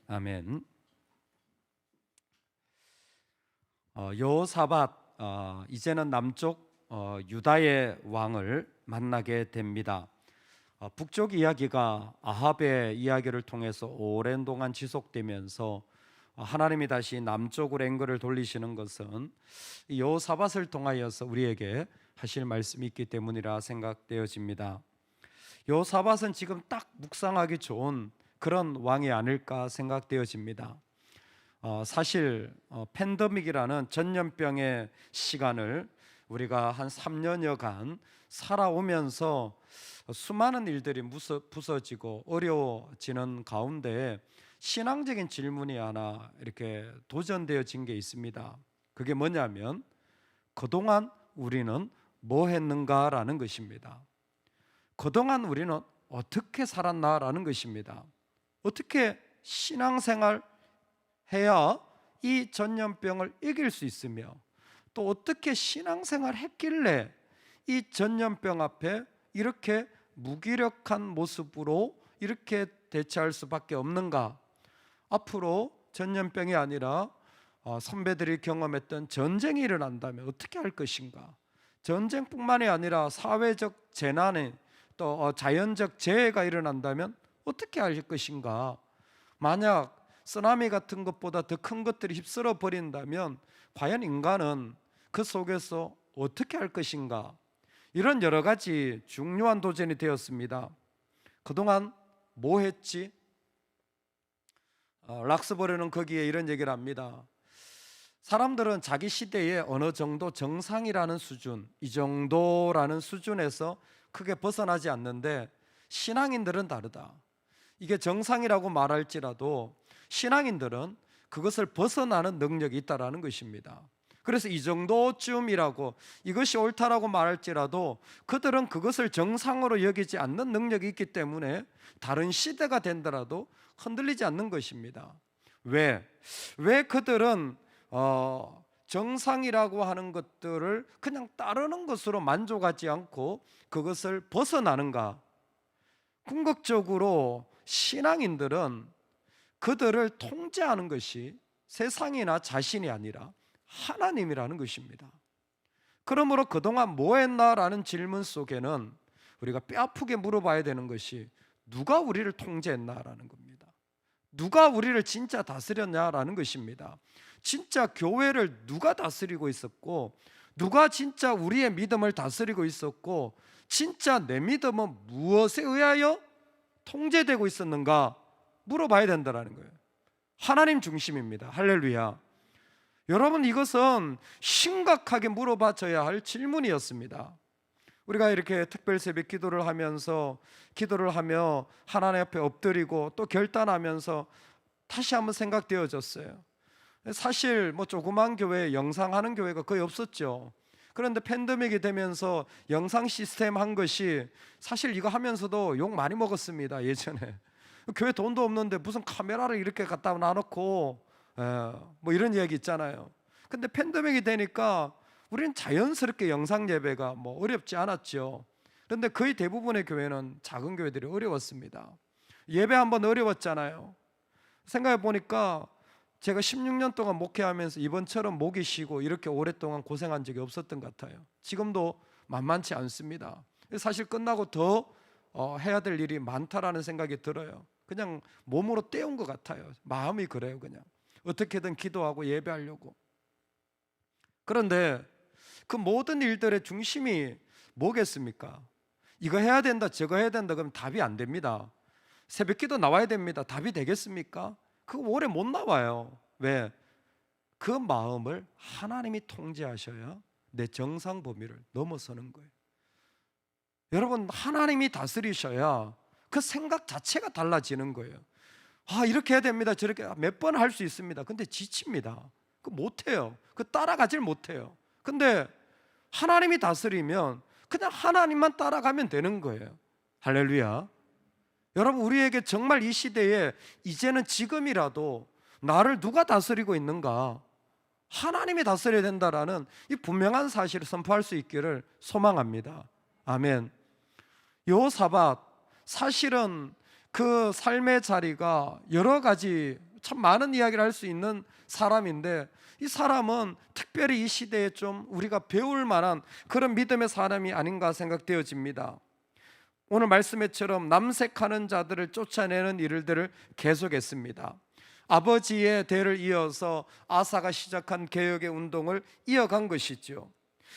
아멘. 여호사밧 이제는 남쪽 유다의 왕을 만나게 됩니다. 북쪽 이야기가 아합의 이야기를 통해서 오랜 동안 지속되면서 하나님이 다시 남쪽으로 앵글을 돌리시는 것은 이 여호사밧을 통하여서 우리에게 하실 말씀이 있기 때문이라 생각되어집니다. 여호사밧은 지금 딱 묵상하기 좋은 그런 왕이 아닐까 생각되어집니다. 사실 팬데믹이라는 전염병의 시간을 우리가 한 3년여간 살아오면서 수많은 일들이 부서지고 어려워지는 가운데 신앙적인 질문이 하나 이렇게 도전되어진 게 있습니다. 그게 뭐냐면 그동안 우리는 뭐 했는가라는 것입니다. 그동안 우리는 어떻게 살았나라는 것입니다. 어떻게 신앙생활 해야 이 전염병을 이길 수 있으며 또 어떻게 신앙생활 했길래 이 전염병 앞에 이렇게 무기력한 모습으로 이렇게 대처할 수밖에 없는가? 앞으로 전염병이 아니라 선배들이 경험했던 전쟁이 일어난다면 어떻게 할 것인가? 전쟁뿐만이 아니라 사회적 재난이 또 자연적 재해가 일어난다면 어떻게 할 것인가? 만약 쓰나미 같은 것보다 더 큰 것들이 휩쓸어 버린다면 과연 인간은 그 속에서 어떻게 할 것인가? 이런 여러 가지 중요한 도전이 되었습니다. 그동안 뭐 했지? 락스버르는 거기에 이런 얘기를 합니다. 사람들은 자기 시대에 어느 정도 정상이라는 수준, 이 정도라는 수준에서 크게 벗어나지 않는데 신앙인들은 다르다. 이게 정상이라고 말할지라도 신앙인들은 그것을 벗어나는 능력이 있다라는 것입니다. 그래서 이 정도쯤이라고, 이것이 옳다라고 말할지라도 그들은 그것을 정상으로 여기지 않는 능력이 있기 때문에 다른 시대가 된다라도 흔들리지 않는 것입니다. 왜 그들은 정상이라고 하는 것들을 그냥 따르는 것으로 만족하지 않고 그것을 벗어나는가? 궁극적으로 신앙인들은 그들을 통제하는 것이 세상이나 자신이 아니라 하나님이라는 것입니다. 그러므로 그동안 뭐 했나라는 질문 속에는 우리가 뼈아프게 물어봐야 되는 것이 누가 우리를 통제했나라는 겁니다. 누가 우리를 진짜 다스렸냐라는 것입니다. 진짜 교회를 누가 다스리고 있었고, 누가 진짜 우리의 믿음을 다스리고 있었고, 진짜 내 믿음은 무엇에 의하여 통제되고 있었는가 물어봐야 된다는 거예요. 하나님 중심입니다. 할렐루야. 여러분, 이것은 심각하게 물어봐줘야 할 질문이었습니다. 우리가 이렇게 특별 새벽 기도를 하면서 기도를 하며 하나님 앞에 엎드리고 또 결단하면서 다시 한번 생각되어졌어요. 사실 뭐 조그만 교회, 영상하는 교회가 거의 없었죠. 그런데 팬데믹이 되면서 영상 시스템 한 것이, 사실 이거 하면서도 욕 많이 먹었습니다. 예전에 교회 돈도 없는데 무슨 카메라를 이렇게 갖다 놔놓고 뭐 이런 이야기 있잖아요. 근데 팬데믹이 되니까 우리는 자연스럽게 영상 예배가 뭐 어렵지 않았죠. 그런데 거의 대부분의 교회는, 작은 교회들이 어려웠습니다. 예배 한번 어려웠잖아요. 생각해 보니까 제가 16년 동안 목회하면서 이번처럼 목이 쉬고 이렇게 오랫동안 고생한 적이 없었던 것 같아요. 지금도 만만치 않습니다. 사실 끝나고 더 해야 될 일이 많다라는 생각이 들어요. 그냥 몸으로 때운 것 같아요. 마음이 그래요. 그냥 어떻게든 기도하고 예배하려고. 그런데 그 모든 일들의 중심이 뭐겠습니까? 이거 해야 된다, 저거 해야 된다 그러면 답이 안 됩니다. 새벽기도 나와야 됩니다. 답이 되겠습니까? 그거 오래 못 나와요. 왜? 그 마음을 하나님이 통제하셔야 내 정상 범위를 넘어서는 거예요. 여러분, 하나님이 다스리셔야 그 생각 자체가 달라지는 거예요. 이렇게 해야 됩니다, 저렇게 몇 번 할 수 있습니다. 근데 지칩니다. 그 못해요. 그 따라가질 못해요. 근데 하나님이 다스리면 그냥 하나님만 따라가면 되는 거예요. 할렐루야. 여러분, 우리에게 정말 이 시대에 이제는 지금이라도 나를 누가 다스리고 있는가? 하나님이 다스려야 된다라는 이 분명한 사실을 선포할 수 있기를 소망합니다. 아멘. 여호사밧, 사실은 그 삶의 자리가 여러 가지 참 많은 이야기를 할 수 있는 사람인데, 이 사람은 특별히 이 시대에 좀 우리가 배울 만한 그런 믿음의 사람이 아닌가 생각되어집니다. 오늘 말씀에처럼 남색하는 자들을 쫓아내는 일들을 계속했습니다. 아버지의 대를 이어서 아사가 시작한 개혁의 운동을 이어간 것이죠.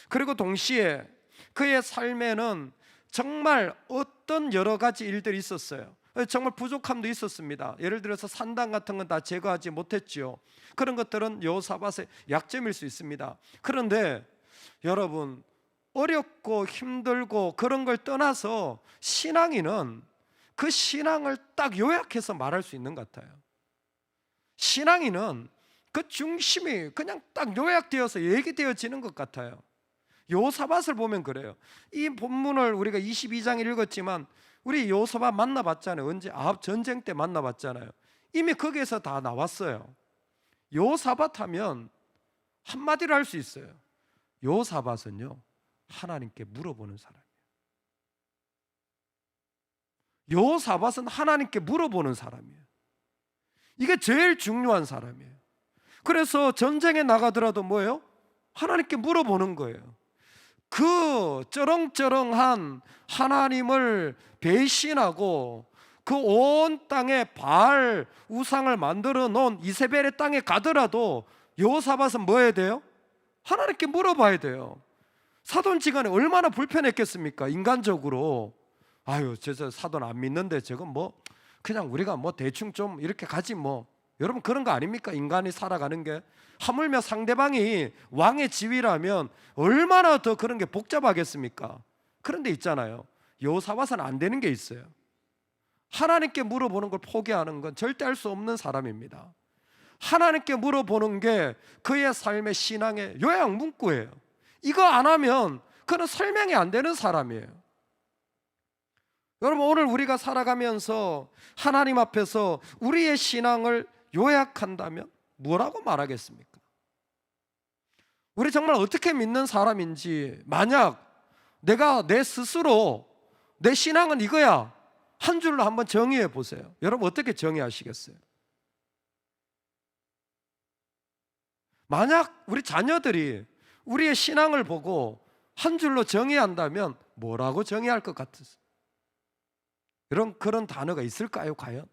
그리고 동시에 그의 삶에는 정말 어떤 여러 가지 일들이 있었어요. 정말 부족함도 있었습니다. 예를 들어서 산당 같은 건 다 제거하지 못했죠. 그런 것들은 여호사밧의 약점일 수 있습니다. 그런데 여러분, 어렵고 힘들고 그런 걸 떠나서 신앙인은 그 신앙을 딱 요약해서 말할 수 있는 것 같아요. 신앙인은 그 중심이 그냥 딱 요약되어서 얘기되어지는 것 같아요. 여호사밧을 보면 그래요. 이 본문을 우리가 22장 읽었지만 우리 여호사밧 만나봤잖아요. 언제? 아합 전쟁 때 만나봤잖아요. 이미 거기에서 다 나왔어요. 여호사밧 하면 한마디로 할 수 있어요. 여호사밧은요, 하나님께 물어보는 사람이에요. 여호사밧은 하나님께 물어보는 사람이에요. 이게 제일 중요한 사람이에요. 그래서 전쟁에 나가더라도 뭐예요? 하나님께 물어보는 거예요. 그 쩌렁쩌렁한 하나님을 배신하고 그 온 땅에 바알 우상을 만들어 놓은 이세벨의 땅에 가더라도 여호사밧은 뭐 해야 돼요? 하나님께 물어봐야 돼요. 사돈지간에 얼마나 불편했겠습니까? 인간적으로 아유, 저 사돈 안 믿는데 저건 뭐 그냥 우리가 뭐 대충 좀 이렇게 가지 뭐. 여러분, 그런 거 아닙니까? 인간이 살아가는 게. 하물며 상대방이 왕의 지위라면 얼마나 더 그런 게 복잡하겠습니까? 그런데 있잖아요, 여호사밧은 안 되는 게 있어요. 하나님께 물어보는 걸 포기하는 건 절대 할 수 없는 사람입니다. 하나님께 물어보는 게 그의 삶의 신앙의 요약 문구예요. 이거 안 하면 그는 설명이 안 되는 사람이에요. 여러분, 오늘 우리가 살아가면서 하나님 앞에서 우리의 신앙을 요약한다면 뭐라고 말하겠습니까? 우리 정말 어떻게 믿는 사람인지, 만약 내가 내 스스로 내 신앙은 이거야 한 줄로 한번 정의해 보세요. 여러분, 어떻게 정의하시겠어요? 만약 우리 자녀들이 우리의 신앙을 보고 한 줄로 정의한다면 뭐라고 정의할 것 같으세요? 그런 단어가 있을까요, 과연?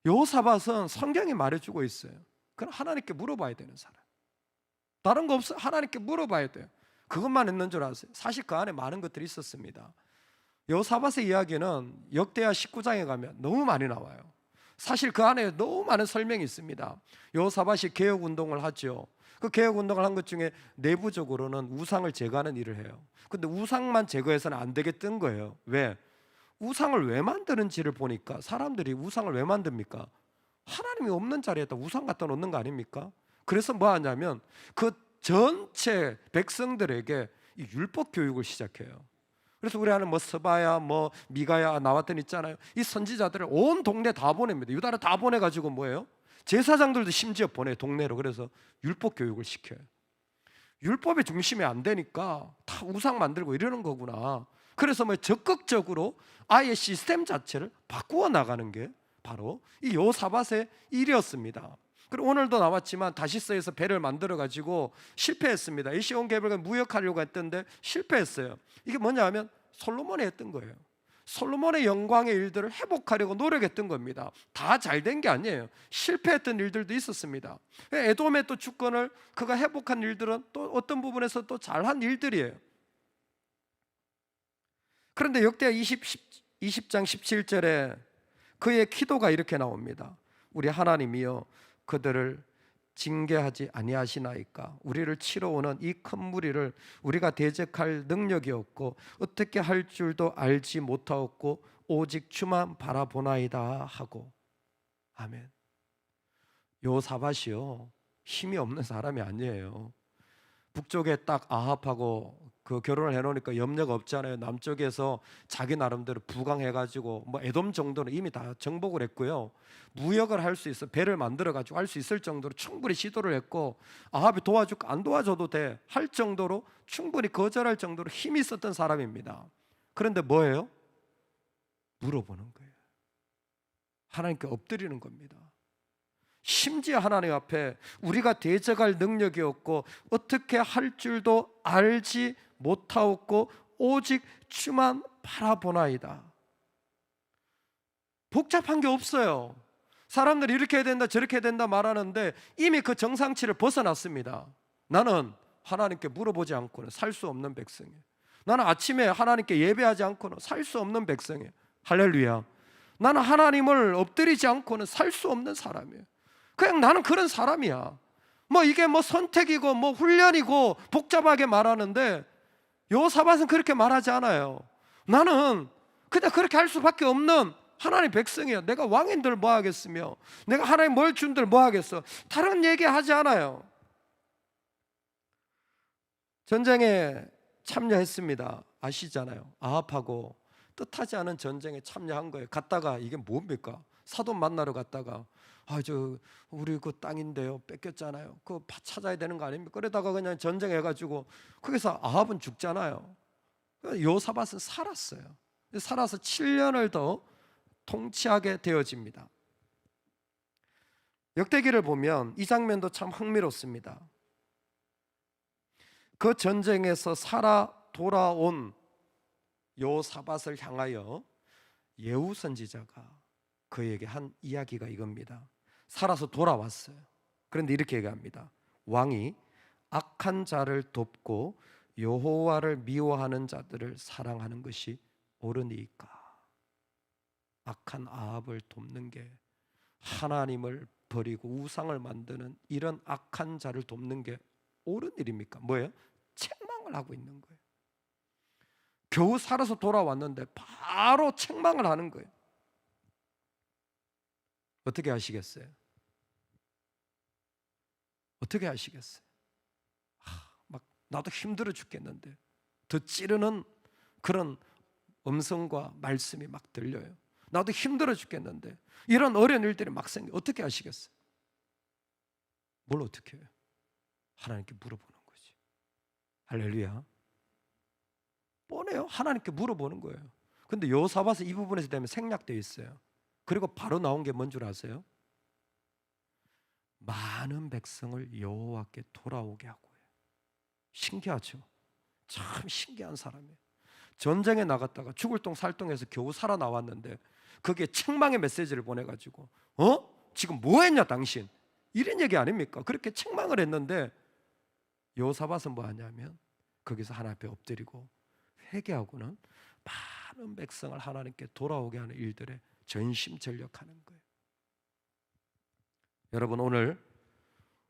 여호사밧은 성경이 말해주고 있어요. 그건 하나님께 물어봐야 되는 사람. 다른 거 없어요. 하나님께 물어봐야 돼요. 그것만 있는 줄 아세요? 사실 그 안에 많은 것들이 있었습니다. 여호사밧의 이야기는 역대하 19장에 가면 너무 많이 나와요. 사실 그 안에 너무 많은 설명이 있습니다. 여호사밧이 개혁운동을 하죠. 그 개혁운동을 한 것 중에 내부적으로는 우상을 제거하는 일을 해요. 근데 우상만 제거해서는 안 되겠던 거예요. 왜? 우상을 왜 만드는지를 보니까 사람들이 우상을 왜 만듭니까? 하나님이 없는 자리에다 우상 갖다 놓는 거 아닙니까? 그래서 뭐 하냐면 그 전체 백성들에게 이 율법 교육을 시작해요. 그래서 우리 안에 뭐 스바야 뭐 미가야 나왔던 있잖아요. 이 선지자들을 온 동네 다 보냅니다. 유다를 다 보내가지고 뭐예요? 제사장들도 심지어 보내, 동네로. 그래서 율법 교육을 시켜요. 율법의 중심이 안 되니까 다 우상 만들고 이러는 거구나. 그래서 뭐 적극적으로 아예 시스템 자체를 바꾸어 나가는 게 바로 이 여호사밧의 일이었습니다. 그리고 오늘도 나왔지만 다시스에서 배를 만들어 가지고 실패했습니다. 에시온게ber과 무역하려고 했던데 실패했어요. 이게 뭐냐 하면 솔로몬이 했던 거예요. 솔로몬의 영광의 일들을 회복하려고 노력했던 겁니다. 다 잘 된 게 아니에요. 실패했던 일들도 있었습니다. 에돔의 또 주권을 그가 회복한 일들은 또 어떤 부분에서 또 잘한 일들이에요. 그런데 역대하 20장 17절에 그의 기도가 이렇게 나옵니다. 우리 하나님이여, 그들을 징계하지 아니하시나이까? 우리를 치러 오는 이 큰 무리를 우리가 대적할 능력이 없고 어떻게 할 줄도 알지 못하였고 오직 주만 바라보나이다 하고. 아멘. 여호사밧이요, 힘이 없는 사람이 아니에요. 북쪽에 딱 아합하고 그 결혼을 해놓으니까 염려가 없잖아요. 남쪽에서 자기 나름대로 부강해가지고 뭐 에돔 정도는 이미 다 정복을 했고요. 무역을 할 수 있어, 배를 만들어가지고 할 수 있을 정도로 충분히 시도를 했고, 아합이 도와줄까 안 도와줘도 돼 할 정도로 충분히 거절할 정도로 힘이 있었던 사람입니다. 그런데 뭐예요? 물어보는 거예요. 하나님께 엎드리는 겁니다. 심지어 하나님 앞에 우리가 대적할 능력이 없고 어떻게 할 줄도 알지 못하옵고 오직 주만 바라보나이다. 복잡한 게 없어요. 사람들이 이렇게 해야 된다 저렇게 해야 된다 말하는데 이미 그 정상치를 벗어났습니다. 나는 하나님께 물어보지 않고는 살 수 없는 백성이에요. 나는 아침에 하나님께 예배하지 않고는 살 수 없는 백성이에요. 할렐루야. 나는 하나님을 엎드리지 않고는 살 수 없는 사람이에요. 그냥 나는 그런 사람이야. 뭐 이게 뭐 선택이고 뭐 훈련이고 복잡하게 말하는데 여호사밧은 그렇게 말하지 않아요. 나는 그냥 그렇게 할 수밖에 없는 하나님 백성이야. 내가 왕인들 뭐 하겠으며 내가 하나님 뭘 준들 뭐 하겠어. 다른 얘기 하지 않아요. 전쟁에 참여했습니다. 아시잖아요. 아합하고 뜻하지 않은 전쟁에 참여한 거예요. 갔다가 이게 뭡니까? 사돈 만나러 갔다가 우리 그 땅인데요 뺏겼잖아요. 그거 찾아야 되는 거 아닙니까? 그러다가 그냥 전쟁해가지고 거기서 아합은 죽잖아요. 여호사밧은 살았어요. 살아서 7년을 더 통치하게 되어집니다. 역대기를 보면 이 장면도 참 흥미롭습니다. 그 전쟁에서 살아 돌아온 여호사밧을 향하여 예후 선지자가 그에게 한 이야기가 이겁니다. 살아서 돌아왔어요. 그런데 이렇게 얘기합니다. 왕이 악한 자를 돕고 여호와를 미워하는 자들을 사랑하는 것이 옳으니까. 악한 아합을 돕는 게, 하나님을 버리고 우상을 만드는 이런 악한 자를 돕는 게 옳은 일입니까? 뭐예요? 책망을 하고 있는 거예요. 겨우 살아서 돌아왔는데 바로 책망을 하는 거예요. 어떻게 하시겠어요? 어떻게 하시겠어요? 막 나도 힘들어 죽겠는데 더 찌르는 그런 음성과 말씀이 막 들려요. 나도 힘들어 죽겠는데 이런 어려운 일들이 막 생겨. 어떻게 하시겠어요? 뭘 어떻게 해요? 하나님께 물어보는 거지. 할렐루야. 뻔해요. 하나님께 물어보는 거예요. 근데 여호사밧은 이 부분에서 되면 생략되어 있어요. 그리고 바로 나온 게 뭔 줄 아세요? 많은 백성을 여호와께 돌아오게 하고요. 신기하죠? 참 신기한 사람이에요. 전쟁에 나갔다가 죽을 똥 살똥해서 겨우 살아나왔는데 거기에 책망의 메시지를 보내가지고 지금 뭐 했냐 당신? 이런 얘기 아닙니까? 그렇게 책망을 했는데 여호사밧은 뭐 하냐면 거기서 하나님 앞에 엎드리고 회개하고는 많은 백성을 하나님께 돌아오게 하는 일들에 전심전력하는 거예요. 여러분, 오늘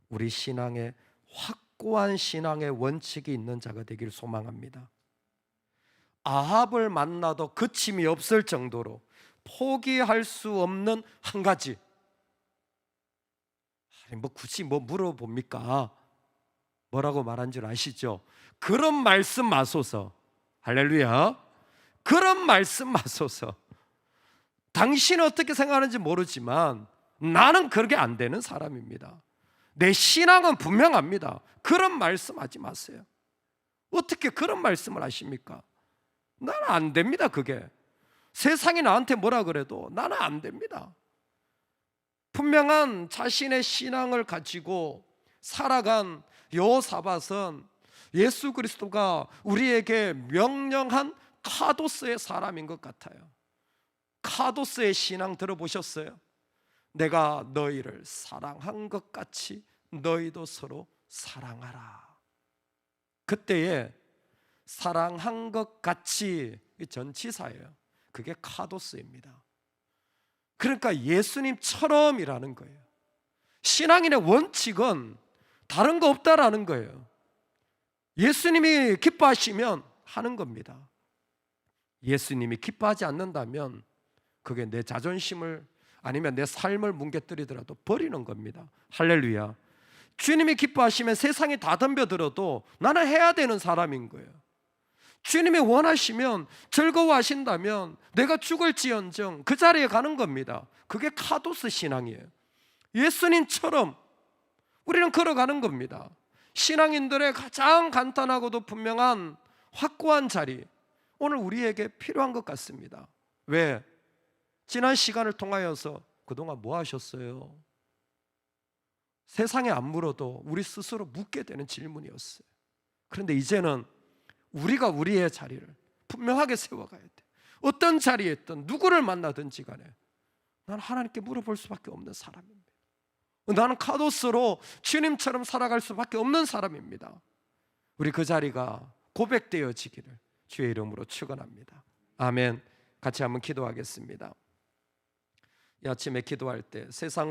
우리 신앙에 확고한 신앙의 원칙이 있는 자가 되기를 소망합니다. 아합을 만나도 그침이 없을 정도로 포기할 수 없는 한 가지. 굳이 물어봅니까? 뭐라고 말한 줄 아시죠? 그런 말씀 마소서. 할렐루야. 그런 말씀 마소서. 당신은 어떻게 생각하는지 모르지만 나는 그렇게 안 되는 사람입니다. 내 신앙은 분명합니다. 그런 말씀 하지 마세요. 어떻게 그런 말씀을 하십니까? 나는 안 됩니다. 그게 세상이 나한테 뭐라 그래도 나는 안 됩니다. 분명한 자신의 신앙을 가지고 살아간 여호사밧은 예수 그리스도가 우리에게 명령한 카도스의 사람인 것 같아요. 카도스의 신앙 들어보셨어요? 내가 너희를 사랑한 것 같이 너희도 서로 사랑하라. 그때에 사랑한 것 같이 전치사예요. 그게 카도스입니다. 그러니까 예수님처럼이라는 거예요. 신앙인의 원칙은 다른 거 없다라는 거예요. 예수님이 기뻐하시면 하는 겁니다. 예수님이 기뻐하지 않는다면 그게 내 자존심을 아니면 내 삶을 뭉개뜨리더라도 버리는 겁니다. 할렐루야. 주님이 기뻐하시면 세상이 다 덤벼들어도 나는 해야 되는 사람인 거예요. 주님이 원하시면 즐거워하신다면 내가 죽을지언정 그 자리에 가는 겁니다. 그게 카도스 신앙이에요. 예수님처럼 우리는 걸어가는 겁니다. 신앙인들의 가장 간단하고도 분명한 확고한 자리, 오늘 우리에게 필요한 것 같습니다. 왜? 지난 시간을 통하여서 그동안 뭐 하셨어요? 세상에 안 물어도 우리 스스로 묻게 되는 질문이었어요. 그런데 이제는 우리가 우리의 자리를 분명하게 세워가야 돼. 어떤 자리에 있든 누구를 만나든지 간에 난 하나님께 물어볼 수밖에 없는 사람입니다. 나는 카도스로 주님처럼 살아갈 수밖에 없는 사람입니다. 우리 그 자리가 고백되어지기를 주의 이름으로 축원합니다. 아멘. 같이 한번 기도하겠습니다. 이 아침에 기도할 때 세상은